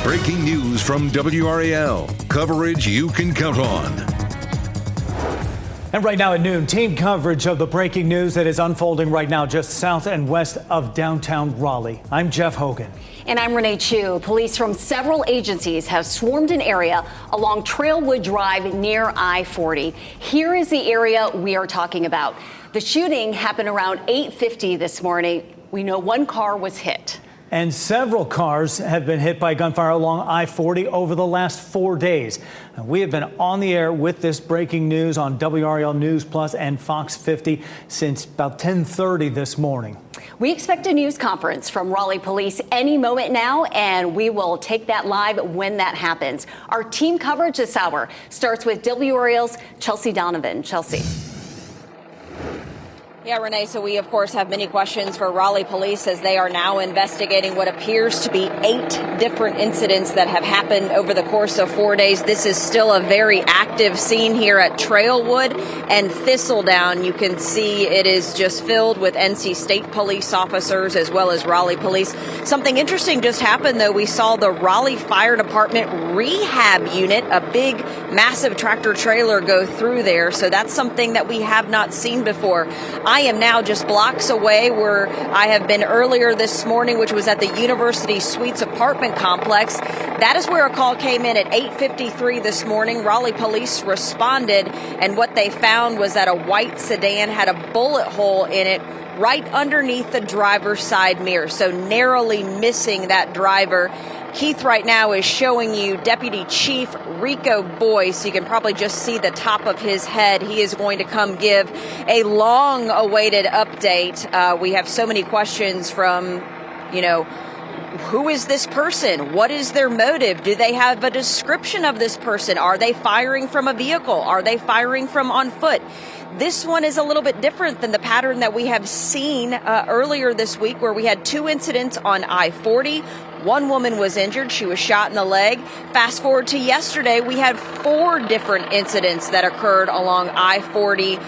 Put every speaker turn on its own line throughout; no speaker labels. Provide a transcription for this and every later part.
Breaking news from WRAL. Coverage you can count on.
And right now at noon, team coverage of the breaking news that is unfolding right now just south and west of downtown Raleigh. I'm Jeff Hogan.
And I'm Renee Chu. Police from several agencies have swarmed an area along Trailwood Drive near I-40. Here is the area we are talking about. The shooting happened around 8:50 this morning. We know one car was hit.
And several cars have been hit by gunfire along I-40 over the last 4 days. We have been on the air with this breaking news on WRAL News Plus and Fox 50 since about 10:30 this morning.
We expect a news conference from Raleigh Police any moment now, and we will take that live when that happens. Our team coverage this hour starts with WRAL's Chelsea Donovan. Chelsea.
Yeah, Renee, so we, of course, have many questions for Raleigh Police as they are now investigating what appears to be 8 different incidents that have happened over the course of 4 days. This is still a very active scene here at Trailwood and Thistledown. You can see it is just filled with NC State police officers as well as Raleigh Police. Something interesting just happened, though. We saw the Raleigh Fire Department rehab unit, a big, massive tractor trailer go through there. So that's something that we have not seen before. I am now just blocks away where I have been earlier this morning, which was at the University Suites apartment complex. That is where a call came in at 8:53 this morning. Raleigh police responded, and what they found was that a white sedan had a bullet hole in it right underneath the driver's side mirror, so narrowly missing that driver. Keith right now is showing you Deputy Chief Rico Boyce. You can probably just see the top of his head. He is going to come give a long-awaited update. We have so many questions from, who is this person? What is their motive? Do they have a description of this person? Are they firing from a vehicle? Are they firing from on foot? This one is a little bit different than the pattern that we have seen earlier this week, where we had 2 incidents on I-40. One woman was injured. She was shot in the leg. Fast forward to yesterday, we had 4 different incidents that occurred along I-40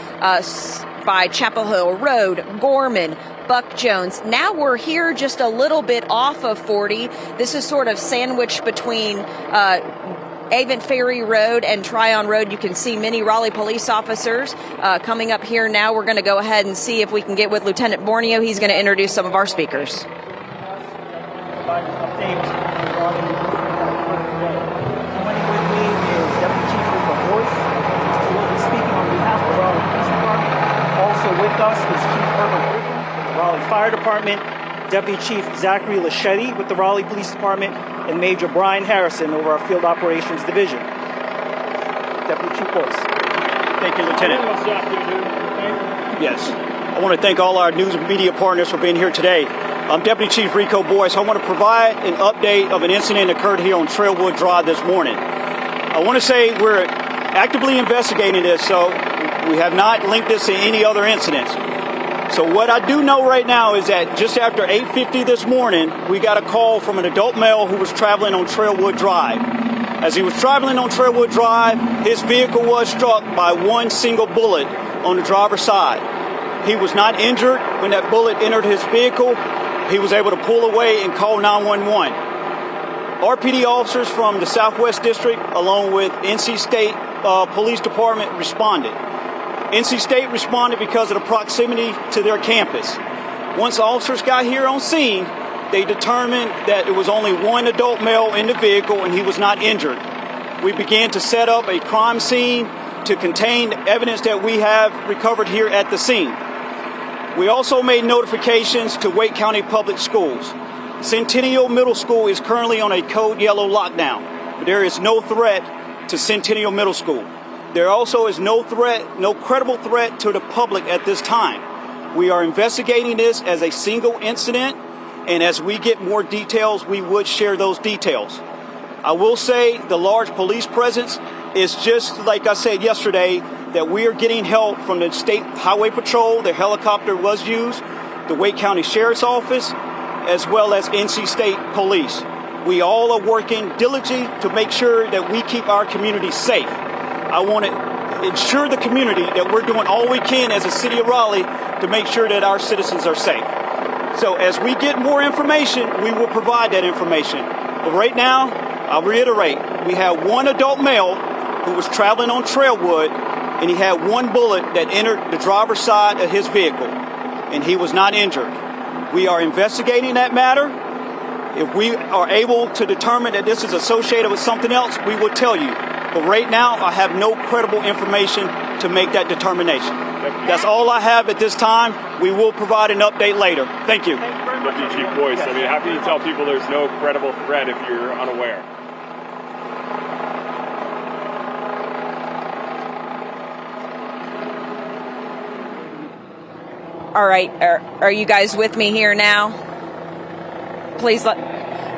by Chapel Hill Road, Gorman, Buck Jones. Now we're here just a little bit off of 40. This is sort of sandwiched between Avon Ferry Road and Tryon Road. You can see many Raleigh police officers coming up here now. We're going to go ahead and see if we can get with Lieutenant Borneo. He's going to introduce some of our speakers.
Joining with me is Deputy Chief Rico Boyce, who will be speaking on behalf of the Raleigh Police Department. Also with us is Chief Herbert Griffin with the Raleigh Fire Department, Deputy Chief Zachary Lachetti with the Raleigh Police Department, and Major Brian Harrison over our Field Operations Division. Deputy Chief Boyce.
Thank you, Lieutenant. Yes. I want to thank all our news and media partners for being here today. I'm Deputy Chief Rico Boyce. I want to provide an update of an incident that occurred here on Trailwood Drive this morning. I want to say we're actively investigating this, so we have not linked this to any other incidents. So what I do know right now is that just after 8:50 this morning, we got a call from an adult male who was traveling on Trailwood Drive. As he was traveling on Trailwood Drive, his vehicle was struck by one single bullet on the driver's side. He was not injured when that bullet entered his vehicle. He was able to pull away and call 911. RPD officers from the Southwest District, along with NC State Police Department, responded. NC State responded because of the proximity to their campus. Once officers got here on scene, they determined that it was only one adult male in the vehicle and he was not injured. We began to set up a crime scene to contain evidence that we have recovered here at the scene. We also made notifications to Wake County Public Schools. Centennial Middle School is currently on a code yellow lockdown, but there is no threat to Centennial Middle School. There also is no credible threat to the public at this time. We are investigating this as a single incident, and as we get more details, we would share those details. I will say the large police presence is just like I said yesterday, that we are getting help from the State Highway Patrol. The helicopter was used, the Wake County Sheriff's Office, as well as NC State Police. We all are working diligently to make sure that we keep our community safe. I want to ensure the community that we're doing all we can as a city of Raleigh to make sure that our citizens are safe. So as we get more information, we will provide that information. But right now, I'll reiterate, we had one adult male who was traveling on Trailwood, and he had one bullet that entered the driver's side of his vehicle, and he was not injured. We are investigating that matter. If we are able to determine that this is associated with something else, we will tell you. But right now, I have no credible information to make that determination. That's all I have at this time. We will provide an update later. Thank you.
Deputy Chief Boyce, I mean, how can you tell people there's no credible threat if you're unaware?
All right. Are you guys with me here now? Please let.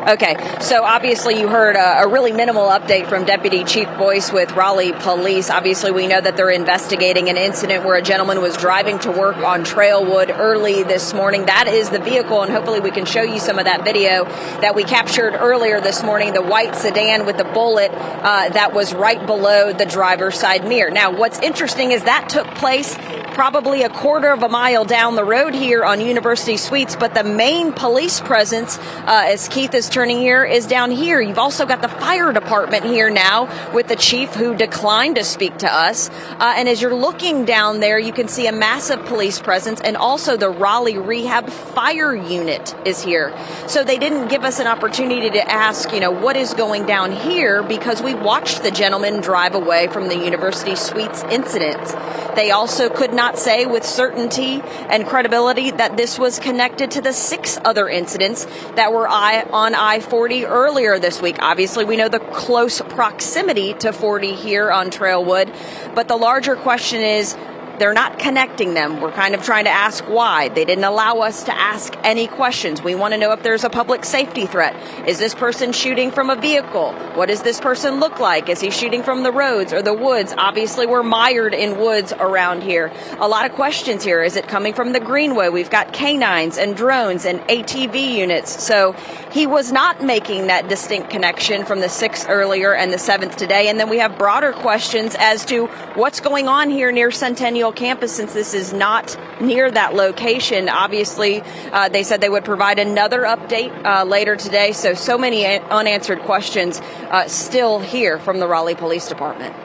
Okay, so obviously you heard a really minimal update from Deputy Chief Boyce with Raleigh Police. Obviously, we know that they're investigating an incident where a gentleman was driving to work on Trailwood early this morning. That is the vehicle, and hopefully we can show you some of that video that we captured earlier this morning, the white sedan with the bullet that was right below the driver's side mirror. Now, what's interesting is that took place probably a quarter of a mile down the road here on University Suites, but the main police presence, as Keith is turning here, is down here. You've also got the fire department here now with the chief who declined to speak to us. And as you're looking down there, you can see a massive police presence, and also the Raleigh Rehab Fire Unit is here. So they didn't give us an opportunity to ask, what is going down here, because we watched the gentleman drive away from the University Suites incident. They also could not say with certainty and credibility that this was connected to the 6 other incidents that were on I-40 earlier this week. Obviously, we know the close proximity to 40 here on Trailwood, but the larger question is, they're not connecting them. We're kind of trying to ask why. They didn't allow us to ask any questions. We want to know if there's a public safety threat. Is this person shooting from a vehicle? What does this person look like? Is he shooting from the roads or the woods? Obviously, we're mired in woods around here. A lot of questions here. Is it coming from the Greenway? We've got canines and drones and ATV units. So he was not making that distinct connection from the 6th earlier and the 7th today. And then we have broader questions as to what's going on here near Centennial Campus, since this is not near that location. Obviously, they said they would provide another update later today. So many unanswered questions still here from the Raleigh Police Department.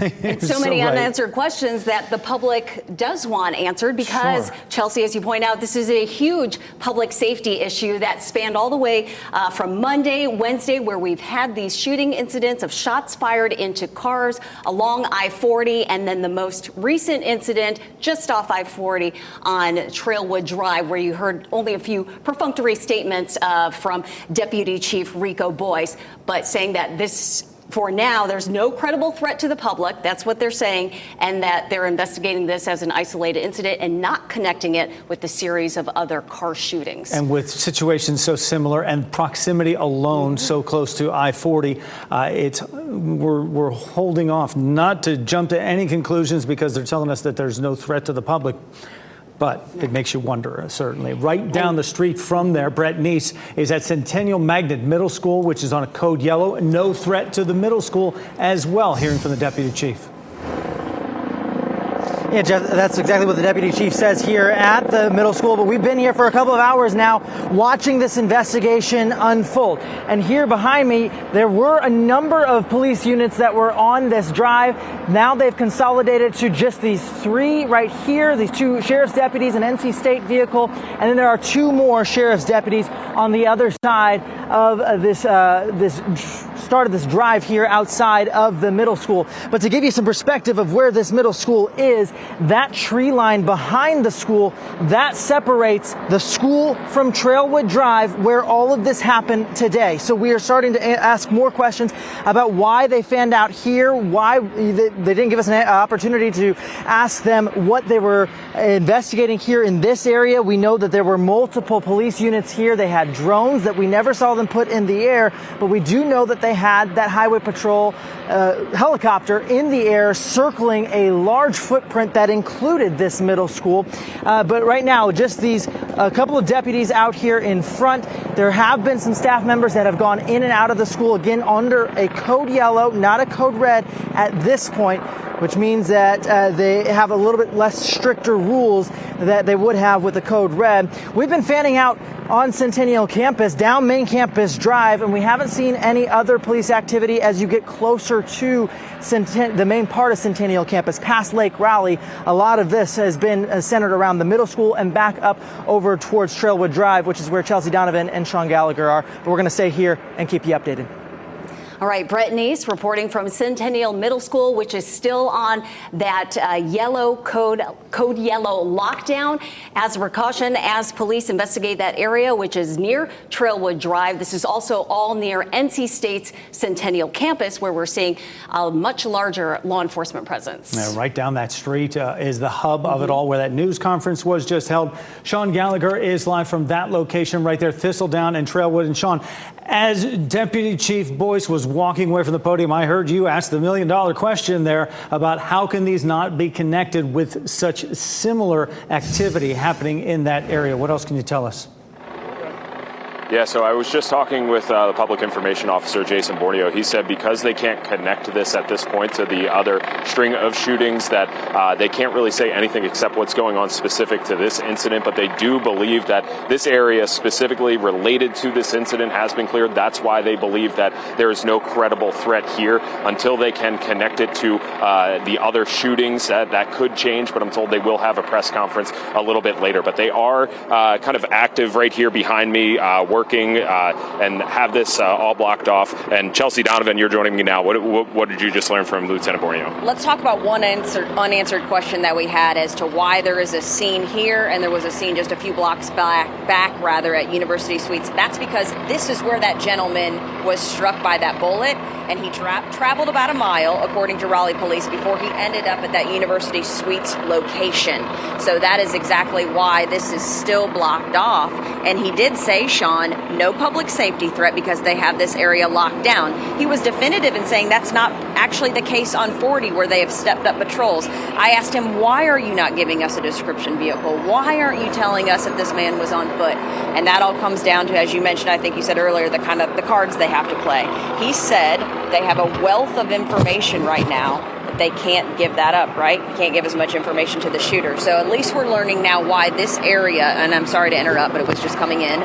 And so many unanswered questions that the public does want answered because, Chelsea, as you point out, this is a huge public safety issue that spanned all the way from Monday, Wednesday, where we've had these shooting incidents of shots fired into cars along I-40, and then the most recent incident just off I-40 on Trailwood Drive, where you heard only a few perfunctory statements from Deputy Chief Rico Boyce, but saying that this, for now, there's no credible threat to the public. That's what they're saying, and that they're investigating this as an isolated incident and not connecting it with the series of other car shootings.
And with situations so similar and proximity alone so close to I-40, we're holding off not to jump to any conclusions because they're telling us that there's no threat to the public. But it makes you wonder, certainly. Right down the street from there, Brett Neese is at Centennial Magnet Middle School, which is on a code yellow. No threat to the middle school as well, hearing from the deputy chief.
Yeah, Jeff, that's exactly what the deputy chief says here at the middle school. But we've been here for a couple of hours now watching this investigation unfold. And here behind me, there were a number of police units that were on this drive. Now they've consolidated to just these 3 right here, these 2 sheriff's deputies, an NC State vehicle, and then there are 2 more sheriff's deputies on the other side of this start of this drive here outside of the middle school. But to give you some perspective of where this middle school is, that tree line behind the school, that separates the school from Trailwood Drive, where all of this happened today. So we are starting to ask more questions about why they fanned out here, why they didn't give us an opportunity to ask them what they were investigating here in this area. We know that there were multiple police units here. They had drones that we never saw them put in the air, but we do know that they had that highway patrol helicopter in the air circling a large footprint that included this middle school. But right now, just a couple of deputies out here in front. There have been some staff members that have gone in and out of the school, again, under a code yellow, not a code red at this point. which means that they have a little bit less stricter rules that they would have with the code red. We've been fanning out on Centennial campus, down Main Campus Drive, and we haven't seen any other police activity as you get closer to the main part of Centennial campus, past Lake Raleigh. A lot of this has been centered around the middle school and back up over towards Trailwood Drive, which is where Chelsea Donovan and Sean Gallagher are. But we're going to stay here and keep you updated.
All right, Brett Neese reporting from Centennial Middle School, which is still on that yellow code yellow lockdown as a precaution as police investigate that area, which is near Trailwood Drive. This is also all near NC State's Centennial campus, where we're seeing a much larger law enforcement presence.
Yeah, right down that street is the hub of it all, where that news conference was just held. Sean Gallagher is live from that location right there, Thistledown and Trailwood. And Sean, as Deputy Chief Boyce was walking away from the podium, I heard you ask the million-dollar question there about how can these not be connected with such similar activity happening in that area. What else can you tell us?
Yeah, so I was just talking with the public information officer, Jason Borneo. He said because they can't connect this at this point to the other string of shootings that they can't really say anything except what's going on specific to this incident. But they do believe that this area specifically related to this incident has been cleared. That's why they believe that there is no credible threat here until they can connect it to the other shootings. That could change, but I'm told they will have a press conference a little bit later. But they are kind of active right here behind me, working and have this all blocked off. And Chelsea Donovan, you're joining me now. What did you just learn from Lieutenant Borneo?
Let's talk about one unanswered question that we had as to why there is a scene here and there was a scene just a few blocks back at University Suites. That's because this is where that gentleman was struck by that bullet, and he traveled about a mile, according to Raleigh police, before he ended up at that University Suites location. So that is exactly why this is still blocked off. And he did say, Sean, no public safety threat because they have this area locked down. He was definitive in saying that's not actually the case on 40, where they have stepped up patrols. I asked him, why are you not giving us a description vehicle? Why aren't you telling us if this man was on foot? And that all comes down to, as you mentioned, I think you said earlier, the cards they have to play. He said they have a wealth of information right now, but they can't give that up, right? Can't give as much information to the shooter. So at least we're learning now why this area, and I'm sorry to interrupt, but it was just coming in,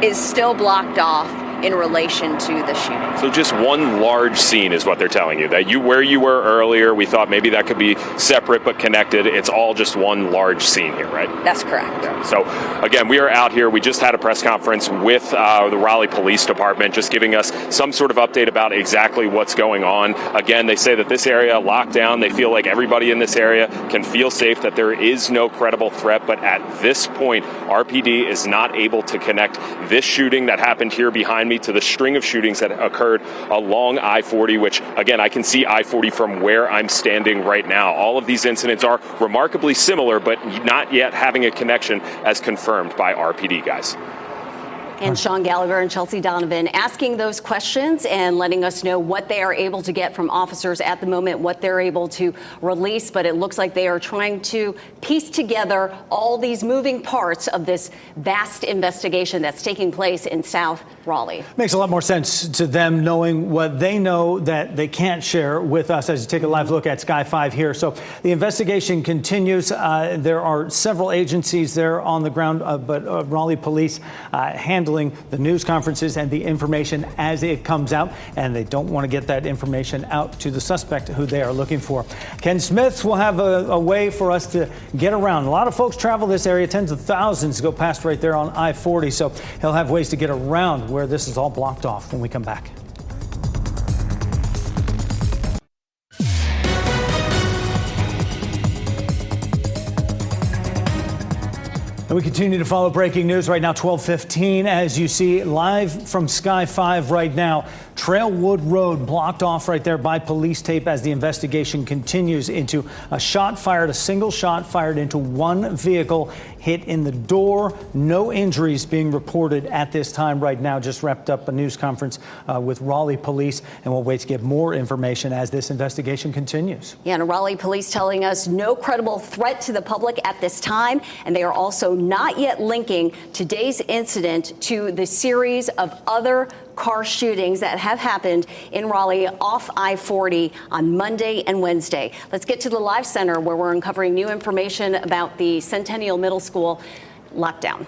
is still blocked off in relation to the shooting.
So just one large scene is what they're telling you. That where you were earlier, we thought maybe that could be separate but connected. It's all just one large scene here, right?
That's correct.
Yeah. So again, we are out here. We just had a press conference with the Raleigh Police Department, just giving us some sort of update about exactly what's going on. Again, they say that this area locked down. They feel like everybody in this area can feel safe, that there is no credible threat. But at this point, RPD is not able to connect this shooting that happened here behind me to the string of shootings that occurred along I-40, which, again, I can see I-40 from where I'm standing right now. All of these incidents are remarkably similar, but not yet having a connection as confirmed by RPD, guys.
And Sean Gallagher and Chelsea Donovan asking those questions and letting us know what they are able to get from officers at the moment, what they're able to release. But it looks like they are trying to piece together all these moving parts of this vast investigation that's taking place in South Raleigh.
Makes a lot more sense to them knowing what they know that they can't share with us as you take a live look at Sky 5 here. So the investigation continues. There are several agencies there on the ground, but Raleigh police handling the news conferences and the information as it comes out, and they don't want to get that information out to the suspect who they are looking for. Ken Smith will have a way for us to get around. A lot of folks travel this area, tens of thousands go past right there on I-40, so he'll have ways to get around where this is all blocked off when we come back. And we continue to follow breaking news right now, 12:15, as you see live from Sky 5 right now. Trailwood Road blocked off right there by police tape as the investigation continues into a single shot fired into one vehicle hit in the door. No injuries being reported at this time right now. Just wrapped up a news conference with Raleigh police, and we'll wait to get more information as this investigation continues.
Yeah, and Raleigh police telling us no credible threat to the public at this time, and they are also not yet linking today's incident to the series of other car shootings that have happened in Raleigh off I-40 on Monday and Wednesday. Let's get to the Live Center where we're uncovering new information about the Centennial Middle School lockdown.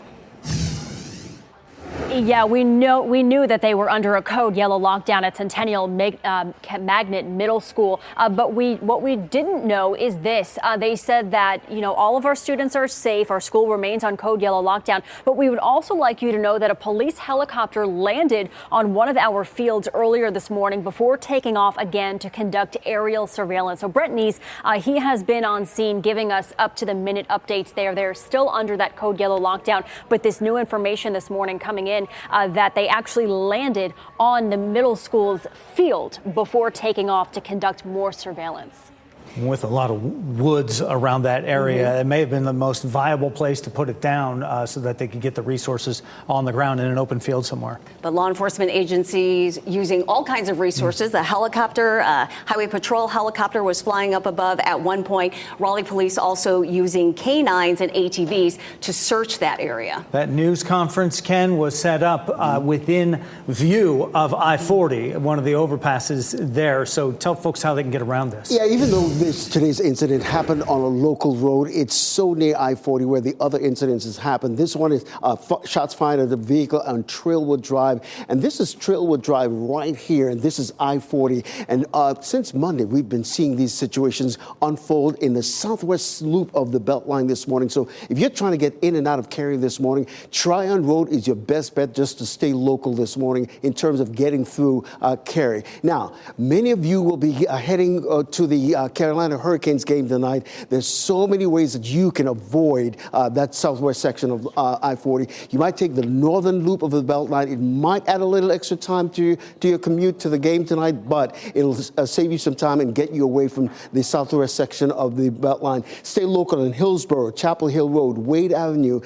Yeah, we knew that they were under a code yellow lockdown at Centennial Magnet Middle School. But what we didn't know is this. They said that, all of our students are safe. Our school remains on code yellow lockdown. But we would also like you to know that a police helicopter landed on one of our fields earlier this morning before taking off again to conduct aerial surveillance. So Brett Neese, he has been on scene giving us up to the minute updates there. They're still under that code yellow lockdown. But this new information this morning coming in that they actually landed on the middle school's field before taking off to conduct more surveillance.
With a lot of woods around that area, it may have been the most viable place to put it down so that they could get the resources on the ground in an open field somewhere.
But law enforcement agencies using all kinds of resources. The helicopter, highway patrol helicopter was flying up above at one point. Raleigh police also using canines and ATVs to search that area.
That news conference, Ken, was set up within view of I-40, one of the overpasses there. So tell folks how they can get around this.
Yeah, even though today's incident happened on a local road, it's so near I-40 where the other incidences happened. This one is shots fired at the vehicle on Trailwood Drive. And this is Trailwood Drive right here. And this is I-40. And since Monday, we've been seeing these situations unfold in the southwest loop of the Beltline this morning. So if you're trying to get in and out of Cary this morning, Tryon Road is your best bet just to stay local this morning in terms of getting through Cary. Now, many of you will be heading to the Carolina Hurricanes game tonight. There's so many ways that you can avoid that southwest section of I-40. You might take the northern loop of the Beltline. It might add a little extra time to your commute to the game tonight, but it'll save you some time and get you away from the southwest section of the Beltline. Stay local in Hillsborough, Chapel Hill Road, Wade Avenue,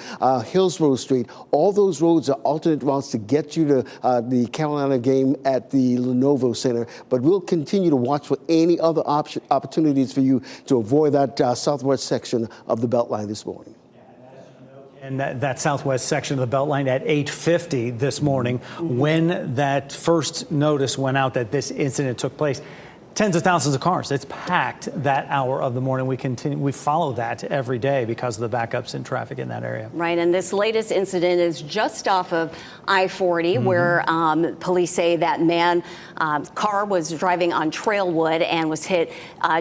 Hillsborough Street. All those roads are alternate routes to get you to the Carolina game at the Lenovo Center. But we'll continue to watch for any other opportunities for you to avoid that southwest section of the Beltline this morning.
And that southwest section of the Beltline at 8:50 this morning, when that first notice went out that this incident took place. Tens of thousands of cars. It's packed that hour of the morning. We follow that every day because of the backups in traffic in that area.
Right, and this latest incident is just off of I-40, where police say that man car was driving on Trailwood and was hit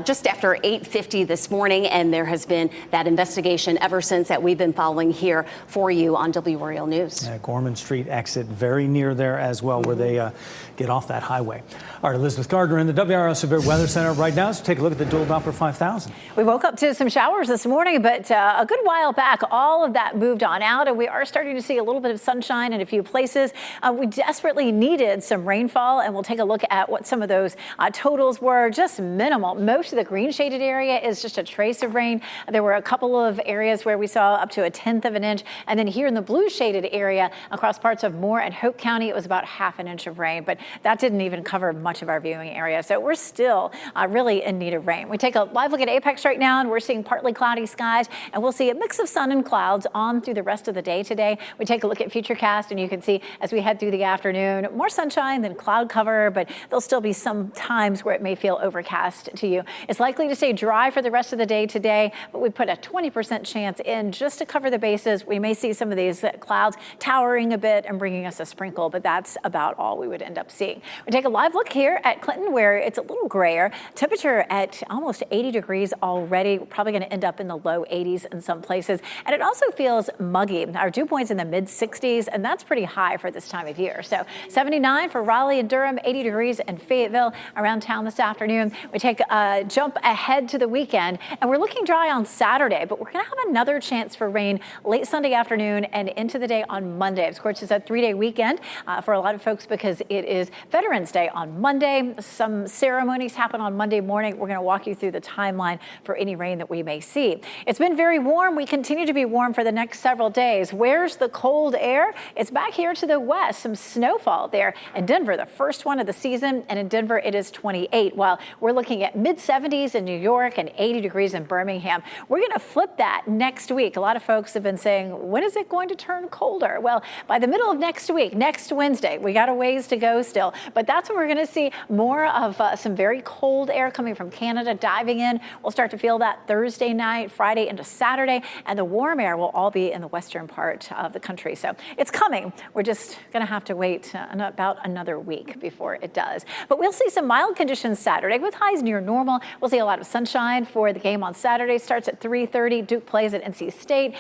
just after 8:50 this morning. And there has been that investigation ever since that we've been following here for you on WRAL News.
Yeah, Gorman Street exit very near there as well, where they get off that highway. All right, Elizabeth Gardner in the WRAL Severe Weather Center right now. So take a look at the dual Doppler 5000.
We woke up to some showers this morning, but a good while back, all of that moved on out, and we are starting to see a little bit of sunshine in a few places. We desperately needed some rainfall, and we'll take a look at what some of those totals were. Just minimal. Most of the green shaded area is just a trace of rain. There were a couple of areas where we saw up to 1/10 of an inch, and then here in the blue shaded area across parts of Moore and Hope County, it was about 1/2 an inch of rain, but that didn't even cover much of our viewing area. So we're still really in need of rain. We take a live look at Apex right now, and we're seeing partly cloudy skies, and we'll see a mix of sun and clouds on through the rest of the day today. We take a look at Futurecast, and you can see as we head through the afternoon, more sunshine than cloud cover, but there'll still be some times where it may feel overcast to you. It's likely to stay dry for the rest of the day today, but we put a 20% chance in just to cover the bases. We may see some of these clouds towering a bit and bringing us a sprinkle, but that's about all we would end up seeing. We take a live look here at Clinton, where it's a little grayer. Temperature at almost 80 degrees already. We're probably going to end up in the low 80s in some places. And it also feels muggy. Our dew point's in the mid 60s, and that's pretty high for this time of year. So 79 for Raleigh and Durham, 80 degrees in Fayetteville around town this afternoon. We take a jump ahead to the weekend, and we're looking dry on Saturday, but we're going to have another chance for rain late Sunday afternoon and into the day on Monday. Of course, it's a 3-day weekend for a lot of folks because it is Veterans Day on Monday. Some ceremony ceremonies happen on Monday morning. We're going to walk you through the timeline for any rain that we may see. It's been very warm. We continue to be warm for the next several days. Where's the cold air? It's back here to the west. Some snowfall there in Denver, the first one of the season. And in Denver, it is 28. While we're looking at mid-70s in New York and 80 degrees in Birmingham. We're going to flip that next week. A lot of folks have been saying, when is it going to turn colder? Well, by the middle of next week, next Wednesday, we got a ways to go still. But that's when we're going to see more of some very cold air coming from Canada diving in. We'll start to feel that Thursday night, Friday into Saturday, and the warm air will all be in the western part of the country. So it's coming. We're just going to have to wait about another week before it does. But we'll see some mild conditions Saturday with highs near normal. We'll see a lot of sunshine for the game on Saturday. Starts at 3:30. Duke plays at NC State.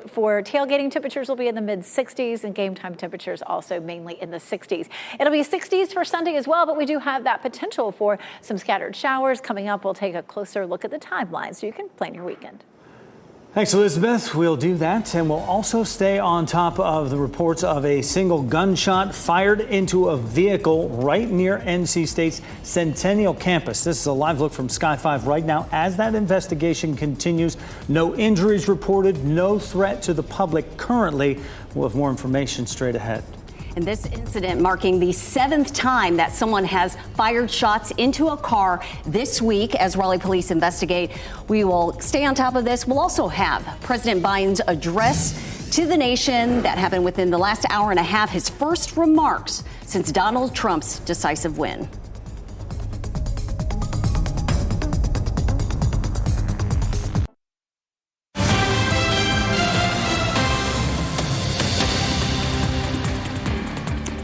For tailgating, temperatures will be in the mid-60s, and game time temperatures also mainly in the 60s. It'll be 60s for Sunday as well, but we do have that potential for some scattered showers coming up. We'll take a closer look at the timeline so you can plan your weekend.
Thanks, Elizabeth. We'll do that, and we'll also stay on top of the reports of a single gunshot fired into a vehicle right near NC State's Centennial campus. This is a live look from Sky 5 right now as that investigation continues. No injuries reported, no threat to the public currently. We'll have more information straight ahead.
And this incident marking the 7th time that someone has fired shots into a car this week as Raleigh police investigate. We will stay on top of this. We'll also have President Biden's address to the nation that happened within the last hour and a half, his first remarks since Donald Trump's decisive win.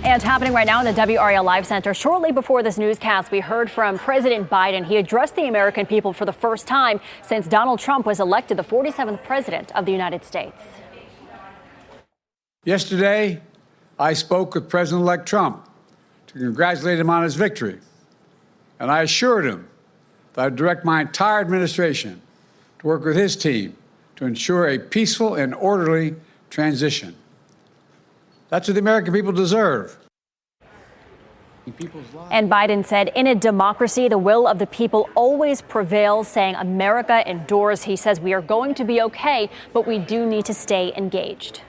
And happening right now in the WRAL Live Center. Shortly before this newscast, we heard from President Biden. He addressed the American people for the first time since Donald Trump was elected the 47th president of the United States.
Yesterday, I spoke with President-elect Trump to congratulate him on his victory. And I assured him that I'd direct my entire administration to work with his team to ensure a peaceful and orderly transition. That's what the American people deserve.
And Biden said, in a democracy, the will of the people always prevails, saying America endures. He says we are going to be okay, but we do need to stay engaged.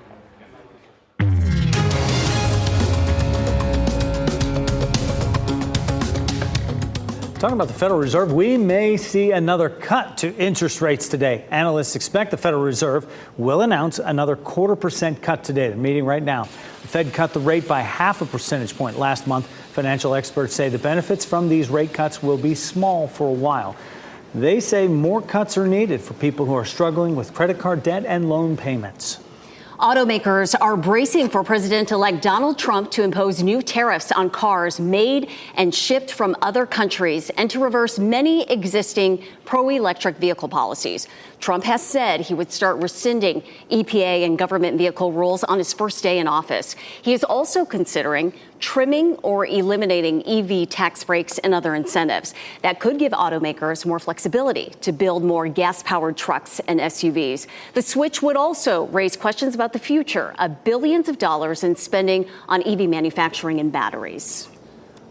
Talking about the Federal Reserve, we may see another cut to interest rates today. Analysts expect the Federal Reserve will announce another 0.25% cut today. They're meeting right now. The Fed cut the rate by 0.5 percentage point last month. Financial experts say the benefits from these rate cuts will be small for a while. They say more cuts are needed for people who are struggling with credit card debt and loan payments.
Automakers are bracing for President-elect Donald Trump to impose new tariffs on cars made and shipped from other countries and to reverse many existing pro-electric vehicle policies. Trump has said he would start rescinding EPA and government vehicle rules on his first day in office. He is also considering trimming or eliminating EV tax breaks and other incentives. That could give automakers more flexibility to build more gas-powered trucks and SUVs. The switch would also raise questions about the future of billions of dollars in spending on EV manufacturing and batteries.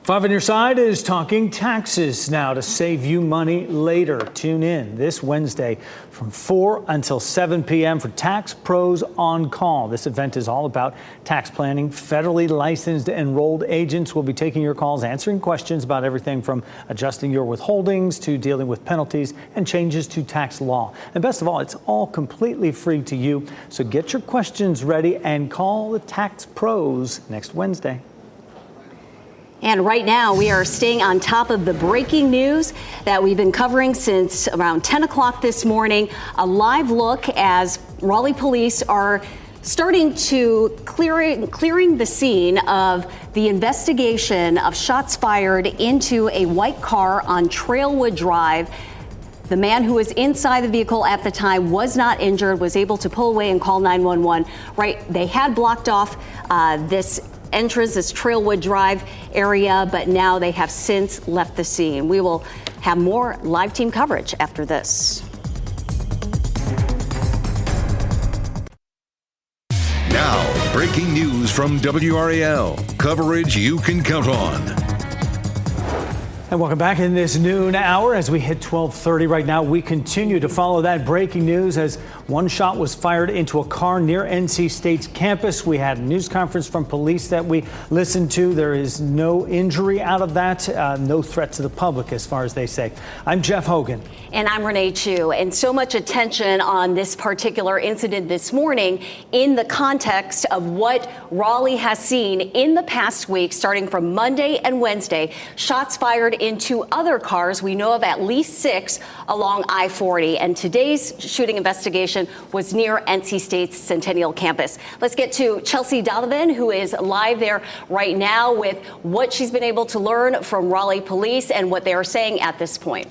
5 on your side is talking taxes now to save you money later. Tune in this Wednesday from 4 until 7 p.m. for Tax Pros on Call. This event is all about tax planning. Federally licensed enrolled agents will be taking your calls, answering questions about everything from adjusting your withholdings to dealing with penalties and changes to tax law. And best of all, it's all completely free to you. So get your questions ready and call the Tax Pros next Wednesday.
And right now, we are staying on top of the breaking news that we've been covering since around 10 o'clock this morning. A live look as Raleigh police are starting to clearing the scene of the investigation of shots fired into a white car on Trailwood Drive. The man who was inside the vehicle at the time was not injured, was able to pull away and call 911. Right, they had blocked off this entrance, this Trailwood Drive area, but now they have since left the scene. We will have more live team coverage after this.
Now, breaking news from WRAL. Coverage you can count on.
And welcome back in this noon hour as we hit 12:30 right now. We continue to follow that breaking news as one shot was fired into a car near NC State's campus. We had a news conference from police that we listened to. There is no injury out of that, no threat to the public as far as they say. I'm Jeff Hogan.
And I'm Renee Chu. And so much attention on this particular incident this morning in the context of what Raleigh has seen in the past week, starting from Monday and Wednesday. Shots fired into other cars. We know of at least 6 along I-40. And today's shooting investigation was near NC State's Centennial campus. Let's get to Chelsea Donovan, who is live there right now with what she's been able to learn from Raleigh police and what they are saying at this point.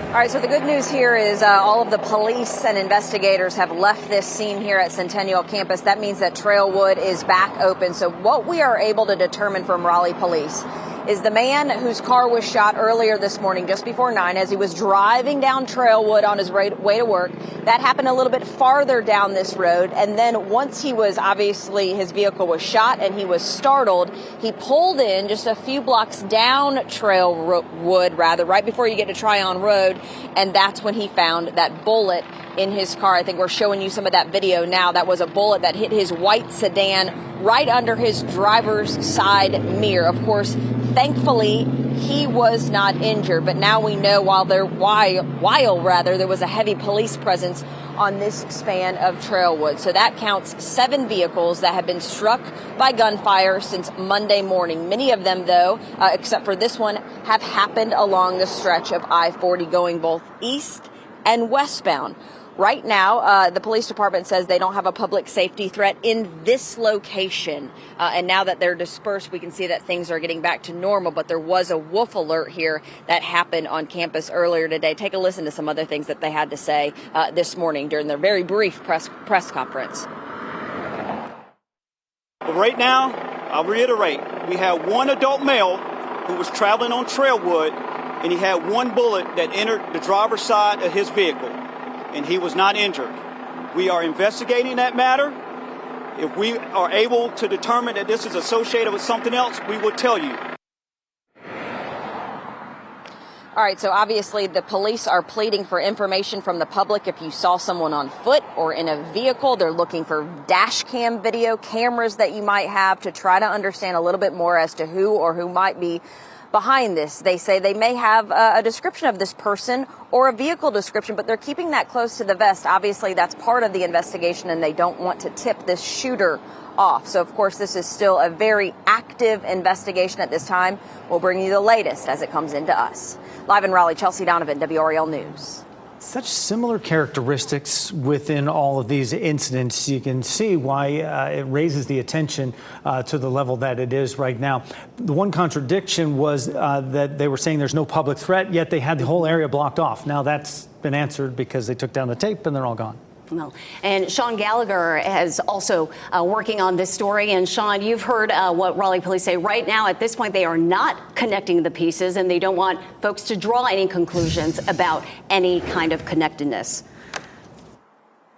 All right, so the good news here is all of the police and investigators have left this scene here at Centennial campus. That means that Trailwood is back open. So what we are able to determine from Raleigh police is the man whose car was shot earlier this morning, just before 9, as he was driving down Trailwood on his way to work. That happened a little bit farther down this road. And then once he was, obviously, his vehicle was shot and he was startled, he pulled in just a few blocks down Trailwood, right before you get to Tryon Road. And that's when he found that bullet in his car. I think we're showing you some of that video now. That was a bullet that hit his white sedan right under his driver's side mirror. Of course, thankfully, he was not injured. But now we know while there was a heavy police presence on this span of Trailwood. So that counts 7 vehicles that have been struck by gunfire since Monday morning. Many of them, though, except for this one, have happened along the stretch of I-40 going both east and westbound. Right now, the police department says they don't have a public safety threat in this location. And now that they're dispersed, we can see that things are getting back to normal. But there was a wolf alert here that happened on campus earlier today. Take a listen to some other things that they had to say this morning during their very brief press conference.
But right now, I'll reiterate, we have one adult male who was traveling on Trailwood, and he had one bullet that entered the driver's side of his vehicle, and he was not injured. We are investigating that matter. If we are able to determine that this is associated with something else, we will tell you.
All right, so obviously the police are pleading for information from the public. If you saw someone on foot or in a vehicle, they're looking for dash cam video cameras that you might have to try to understand a little bit more as to who or who might be behind this. They say they may have a description of this person or a vehicle description, but they're keeping that close to the vest. Obviously, that's part of the investigation, and they don't want to tip this shooter off. So, of course, this is still a very active investigation at this time. We'll bring you the latest as it comes into us. Live in Raleigh, Chelsea Donovan, WRAL News.
Such similar characteristics within all of these incidents. You can see why it raises the attention to the level that it is right now. The one contradiction was that they were saying there's no public threat, yet they had the whole area blocked off. Now that's been answered because they took down the tape and they're all gone.
Well, and Sean Gallagher is also working on this story. And Sean, you've heard what Raleigh police say. Right now, at this point, they are not connecting the pieces, and they don't want folks to draw any conclusions about any kind of connectedness.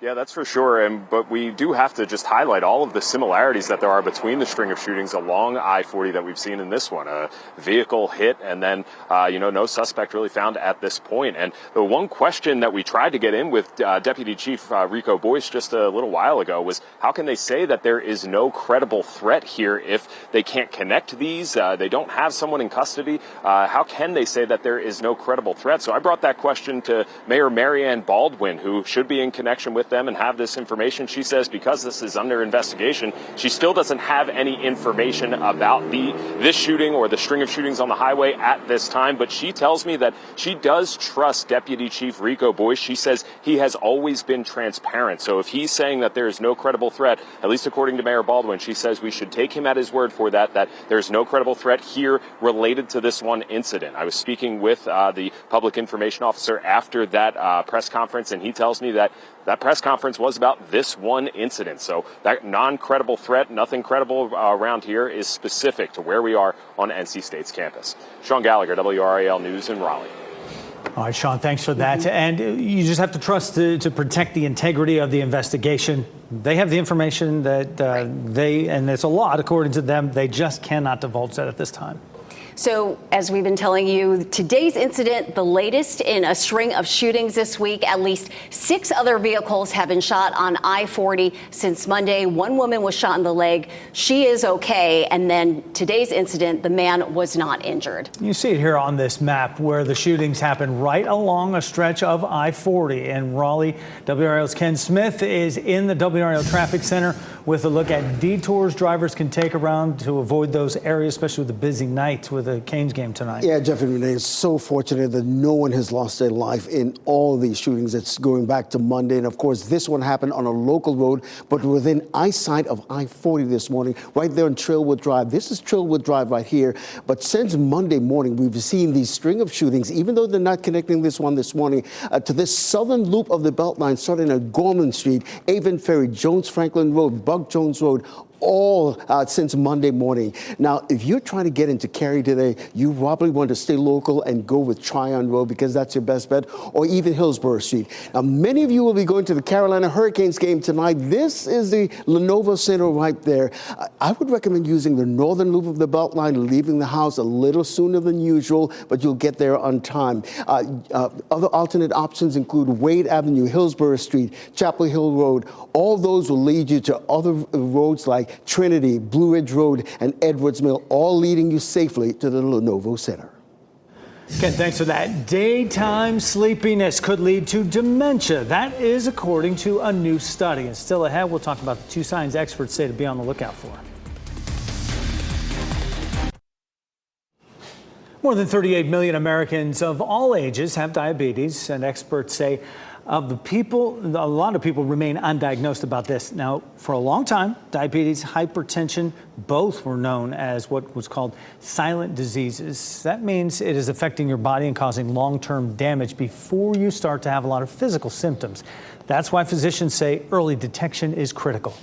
Yeah, that's for sure. But we do have to just highlight all of the similarities that there are between the string of shootings along I-40 that we've seen in this one. A vehicle hit and then, no suspect really found at this point. And the one question that we tried to get in with Deputy Chief Rico Boyce just a little while ago was, how can they say that there is no credible threat here if they can't connect these? They don't have someone in custody. How can they say that there is no credible threat? So I brought that question to Mayor Marianne Baldwin, who should be in connection with them and have this information. She says because this is under investigation, she still doesn't have any information about this shooting or the string of shootings on the highway at this time. But she tells me that she does trust Deputy Chief Rico Boyce. She says he has always been transparent. So if he's saying that there is no credible threat, at least according to Mayor Baldwin, she says we should take him at his word for that there's no credible threat here related to this one incident. I was speaking with the public information officer after that press conference, and he tells me that press conference was about this one incident. So that non-credible threat, nothing credible around here, is specific to where we are on NC State's campus. Sean Gallagher, WRAL News in Raleigh.
All right, Sean, thanks for that. And you just have to trust to protect the integrity of the investigation. They have the information that and it's a lot according to them. They just cannot divulge that at this time.
So, as we've been telling you, today's incident, the latest in a string of shootings this week. At least 6 other vehicles have been shot on I-40 since Monday. One woman was shot in the leg. She is okay. And then today's incident, the man was not injured.
You see it here on this map where the shootings happen right along a stretch of I-40 in Raleigh. WRAL's Ken Smith is in the WRAL Traffic Center with a look at detours drivers can take around to avoid those areas, especially with the busy nights with the Canes game tonight.
Yeah, Jeff and Renee, it's so fortunate that no one has lost their life in all these shootings. It's going back to Monday. And of course, this one happened on a local road, but within eyesight of I-40 this morning, right there on Trailwood Drive. This is Trailwood Drive right here. But since Monday morning, we've seen these string of shootings, even though they're not connecting this one this morning, to this southern loop of the Beltline, starting at Gorman Street, Avon Ferry, Jones Franklin Road, Buck Jones Road, all since Monday morning. Now, if you're trying to get into Cary today, you probably want to stay local and go with Tryon Road because that's your best bet, or even Hillsborough Street. Now, many of you will be going to the Carolina Hurricanes game tonight. This is the Lenovo Center right there. I would recommend using the northern loop of the Beltline, leaving the house a little sooner than usual, but you'll get there on time. Other alternate options include Wade Avenue, Hillsborough Street, Chapel Hill Road. All those will lead you to other roads like Trinity, Blue Ridge Road, and Edwards Mill, all leading you safely to the Lenovo Center.
Ken, thanks for that. Daytime sleepiness could lead to dementia. That is according to a new study. And still ahead, we'll talk about the 2 signs experts say to be on the lookout for. More than 38 million Americans of all ages have diabetes, and experts say of the people, a lot of people remain undiagnosed about this. Now, for a long time, diabetes, hypertension, both were known as what was called silent diseases. That means it is affecting your body and causing long-term damage before you start to have a lot of physical symptoms. That's why physicians say early detection is critical.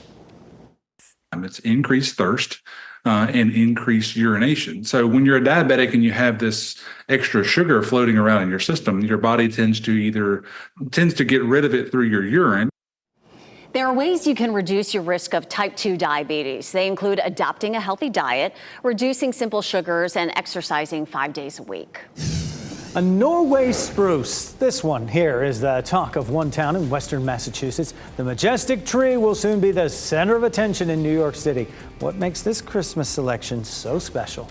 It's increased thirst and increased urination. So when you're a diabetic and you have this extra sugar floating around in your system, your body tends to get rid of it through your urine.
There are ways you can reduce your risk of type 2 diabetes. They include adopting a healthy diet, reducing simple sugars, and exercising 5 days a week.
A Norway spruce. This one here is the talk of one town in western Massachusetts. The majestic tree will soon be the center of attention in New York City. What makes this Christmas selection so special?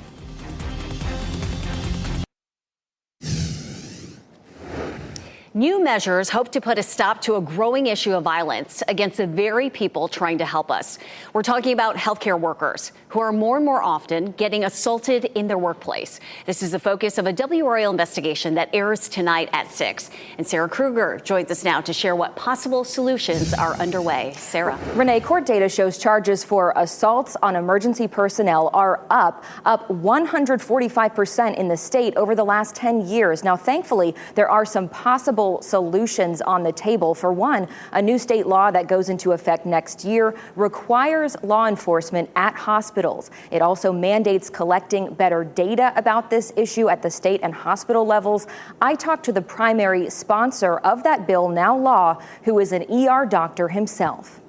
New measures hope to put a stop to a growing issue of violence against the very people trying to help us. We're talking about healthcare workers who are more and more often getting assaulted in their workplace. This is the focus of a WRAL investigation that airs tonight at 6. And Sarah Kruger joins us now to share what possible solutions are underway. Sarah.
Renee, court data shows charges for assaults on emergency personnel are up 145% in the state over the last 10 years. Now, thankfully, there are some possible solutions on the table. For one, a new state law that goes into effect next year requires law enforcement at hospitals. It also mandates collecting better data about this issue at the state and hospital levels. I talked to the primary sponsor of that bill, now law, who is an ER doctor himself.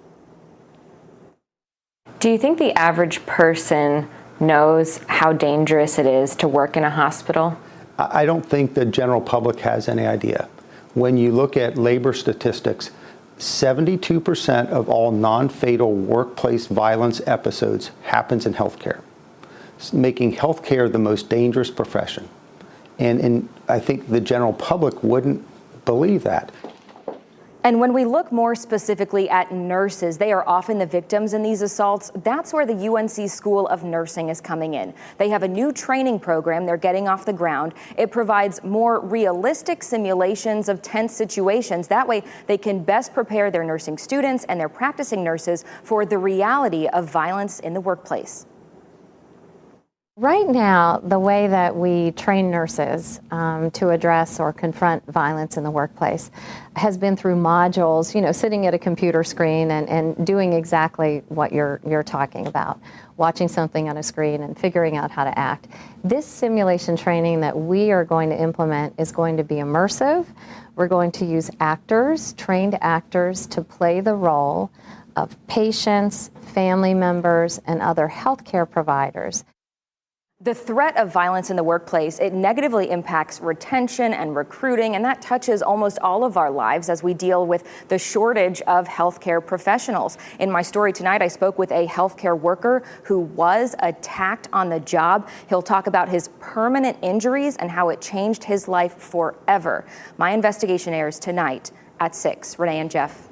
Do you think the average person knows how dangerous it is to work in a hospital?
I don't think the general public has any idea. When you look at labor statistics, 72% of all non-fatal workplace violence episodes happens in healthcare, making healthcare the most dangerous profession. And I think the general public wouldn't believe that.
And when we look more specifically at nurses, they are often the victims in these assaults. That's where the UNC School of Nursing is coming in. They have a new training program they're getting off the ground. It provides more realistic simulations of tense situations. That way, they can best prepare their nursing students and their practicing nurses for the reality of violence in the workplace.
Right now, the way that we train nurses to address or confront violence in the workplace has been through modules, sitting at a computer screen and doing exactly what you're talking about, watching something on a screen and figuring out how to act. This simulation training that we are going to implement is going to be immersive. We're going to use actors, trained actors, to play the role of patients, family members, and other healthcare providers.
The threat of violence in the workplace, it negatively impacts retention and recruiting, and that touches almost all of our lives as we deal with the shortage of healthcare professionals. In my story tonight, I spoke with a healthcare worker who was attacked on the job. He'll talk about his permanent injuries and how it changed his life forever. My investigation airs tonight at 6. Renee and Jeff.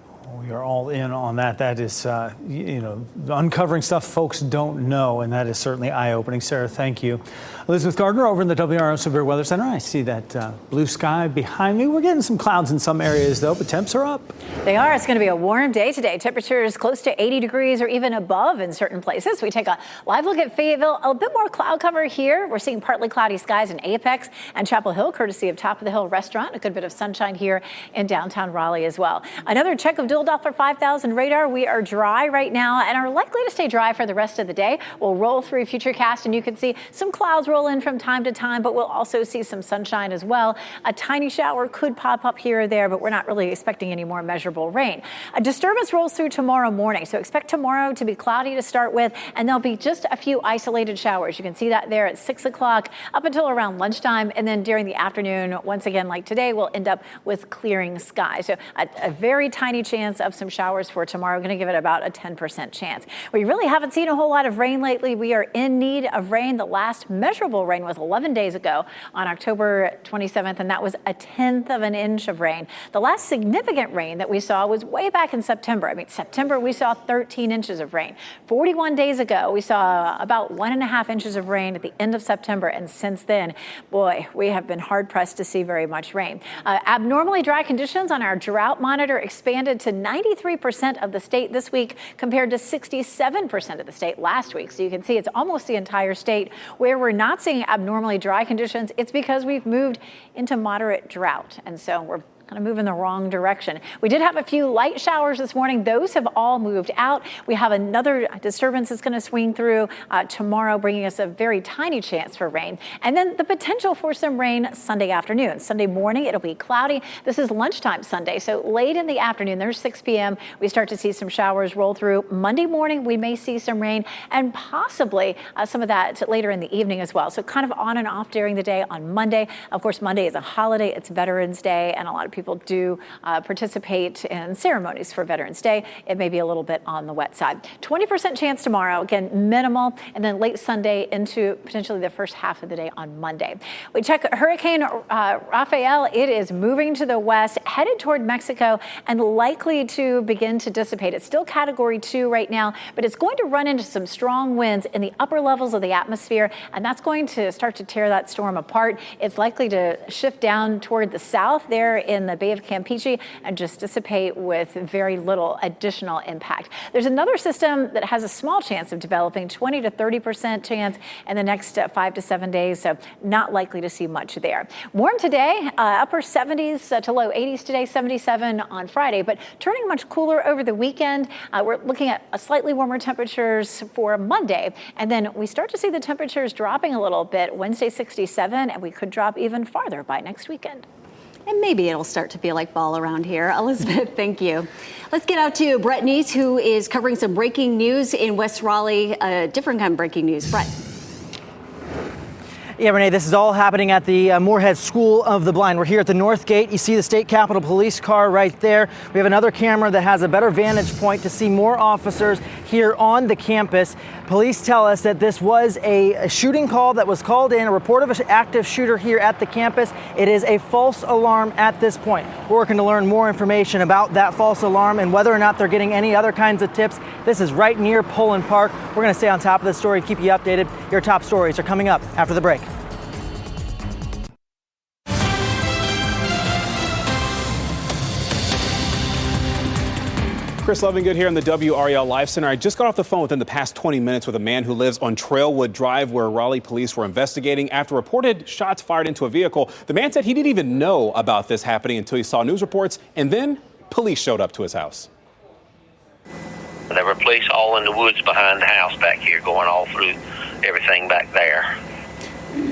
We are all in on that. That is, uncovering stuff folks don't know, and that is certainly eye-opening. Sarah, thank you. Elizabeth Gardner over in the WRAL Severe Weather Center. I see that blue sky behind me. We're getting some clouds in some areas, though, but temps are up.
They are. It's going to be a warm day today. Temperatures close to 80 degrees or even above in certain places. We take a live look at Fayetteville. A bit more cloud cover here. We're seeing partly cloudy skies in Apex and Chapel Hill, courtesy of Top of the Hill Restaurant. A good bit of sunshine here in downtown Raleigh as well. Another check of dual Doppler 5000 radar. We are dry right now and are likely to stay dry for the rest of the day. We'll roll through Futurecast and you can see some clouds roll in from time to time, but we'll also see some sunshine as well. A tiny shower could pop up here or there, but we're not really expecting any more measurable rain. A disturbance rolls through tomorrow morning, so expect tomorrow to be cloudy to start with, and there'll be just a few isolated showers. You can see that there at 6 o'clock up until around lunchtime, and then during the afternoon, once again, like today, we'll end up with clearing skies. So a very tiny chance of some showers for tomorrow. Going to give it about a 10% chance. We really haven't seen a whole lot of rain lately. We are in need of rain. The last measurable rain was 11 days ago on October 27th, and that was 1/10 of an inch of rain. The last significant rain that we saw was way back in September. September, we saw 13 inches of rain. 41 days ago, we saw about 1.5 inches of rain at the end of September, and since then, boy, we have been hard-pressed to see very much rain. Abnormally dry conditions on our drought monitor expanded to 93% of the state this week compared to 67% of the state last week. So you can see it's almost the entire state where we're not seeing abnormally dry conditions. It's because we've moved into moderate drought. And so we're kind of move in the wrong direction. We did have a few light showers this morning. Those have all moved out. We have another disturbance that's going to swing through tomorrow, bringing us a very tiny chance for rain. And then the potential for some rain Sunday afternoon. Sunday morning, it'll be cloudy. This is lunchtime Sunday. So late in the afternoon, there's 6 p.m., we start to see some showers roll through. Monday morning, we may see some rain and possibly some of that later in the evening as well. So kind of on and off during the day on Monday. Of course, Monday is a holiday. It's Veterans Day, and a lot of people do participate in ceremonies for Veterans Day. It may be a little bit on the wet side. 20% chance tomorrow, again, minimal, and then late Sunday into potentially the first half of the day on Monday. We check Hurricane Rafael. It is moving to the west, headed toward Mexico, and likely to begin to dissipate. It's still Category 2 right now, but it's going to run into some strong winds in the upper levels of the atmosphere, and that's going to start to tear that storm apart. It's likely to shift down toward the south there in the Bay of Campeche and just dissipate with very little additional impact. There's another system that has a small chance of developing, 20 to 30% chance in the next 5 to 7 days, so not likely to see much there. Warm today, upper 70s to low 80s today, 77 on Friday, but turning much cooler over the weekend. We're looking at slightly warmer temperatures for Monday, and then we start to see the temperatures dropping a little bit. Wednesday, 67, and we could drop even farther by next weekend.
And maybe it'll start to feel like fall around here. Elizabeth, thank you. Let's get out to Brett Neese, who is covering some breaking news in West Raleigh, different kind of breaking news. Brett.
Yeah, Renee, this is all happening at the Moorhead School of the Blind. We're here at the North Gate. You see the State Capitol Police car right there. We have another camera that has a better vantage point to see more officers here on the campus. Police tell us that this was a shooting call that was called in, a report of an active shooter here at the campus. It is a false alarm at this point. We're working to learn more information about that false alarm and whether or not they're getting any other kinds of tips. This is right near Pullen Park. We're going to stay on top of this story, keep you updated. Your top stories are coming up after the break.
Chris Lovingood here in the WRAL Live Center. I just got off the phone within the past 20 minutes with a man who lives on Trailwood Drive, where Raleigh police were investigating after reported shots fired into a vehicle. The man said he didn't even know about this happening until he saw news reports, and then police showed up to his house.
There were police all in the woods behind the house back here, going all through everything back there.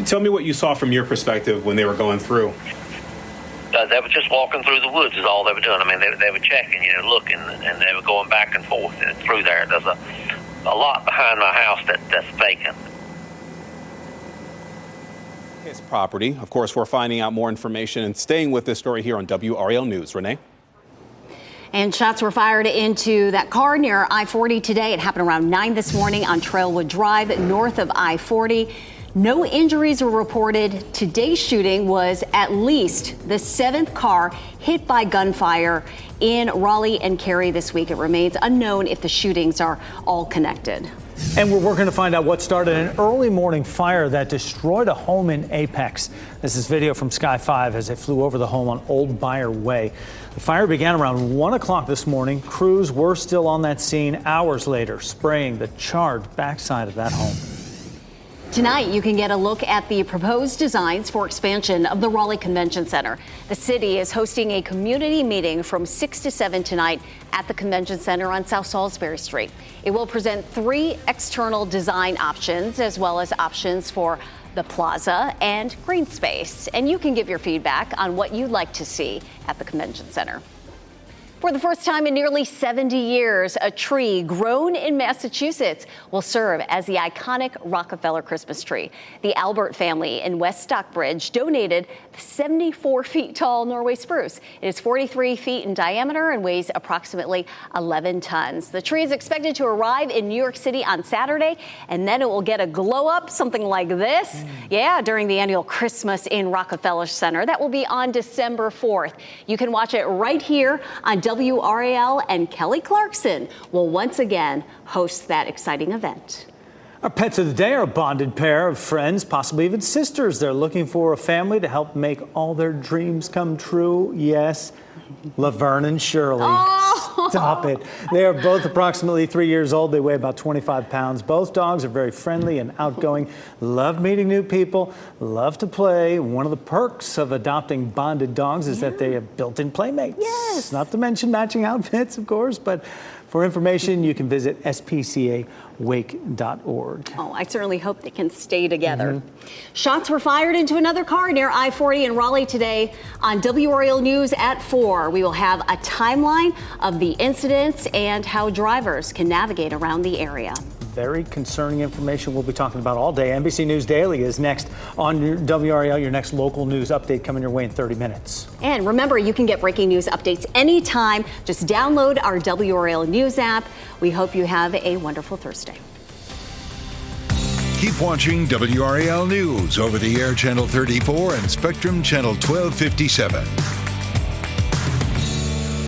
Tell me what you saw from your perspective when they were going through.
They were just walking through the woods is all they were doing. I mean, they were checking, looking, and they were going back and forth through there. There's a lot behind my house that's vacant.
his property. Of course, we're finding out more information and staying with this story here on WRAL News. Renee?
And shots were fired into that car near I-40 today. It happened around 9 this morning on Trailwood Drive, north of I-40. No injuries were reported. Today's shooting was at least the 7th car hit by gunfire in Raleigh and Cary this week. It remains unknown if the shootings are all connected.
And we're working to find out what started an early morning fire that destroyed a home in Apex. This is video from Sky 5 as it flew over the home on Old Buyer Way. The fire began around 1 o'clock this morning. Crews were still on that scene hours later, spraying the charred backside of that home.
Tonight, you can get a look at the proposed designs for expansion of the Raleigh Convention Center. The city is hosting a community meeting from 6 to 7 tonight at the Convention Center on South Salisbury Street. It will present 3 external design options, as well as options for the plaza and green space. And you can give your feedback on what you'd like to see at the Convention Center. For the first time in nearly 70 years, a tree grown in Massachusetts will serve as the iconic Rockefeller Christmas tree. The Albert family in West Stockbridge donated the 74 feet tall Norway spruce. It is 43 feet in diameter and weighs approximately 11 tons. The tree is expected to arrive in New York City on Saturday, and then it will get a glow up, something like this. Yeah, during the annual Christmas in Rockefeller Center. That will be on December 4th. You can watch it right here on WRAL, and Kelly Clarkson will once again host that exciting event.
Our pets of the day are a bonded pair of friends, possibly even sisters. They're looking for a family to help make all their dreams come true. Yes, Laverne and Shirley.
Oh.
Stop it. They are both approximately 3 years old. They weigh about 25 pounds. Both dogs are very friendly and outgoing, love meeting new people, love to play. One of the perks of adopting bonded dogs is that they have built-in playmates.
Yes.
Not to mention matching outfits, of course, but for information, you can visit spcawake.org.
Oh, I certainly hope they can stay together. Shots were fired into another car near I-40 in Raleigh today. On WRAL News at 4, we will have a timeline of the incidents and how drivers can navigate around the area.
Very concerning information we'll be talking about all day. NBC News Daily is next on WRAL, your next local news update coming your way in 30 minutes.
And remember, you can get breaking news updates anytime. Just download our WRAL News app. We hope you have a wonderful Thursday.
Keep watching WRAL News over the air channel 34 and Spectrum channel 1257.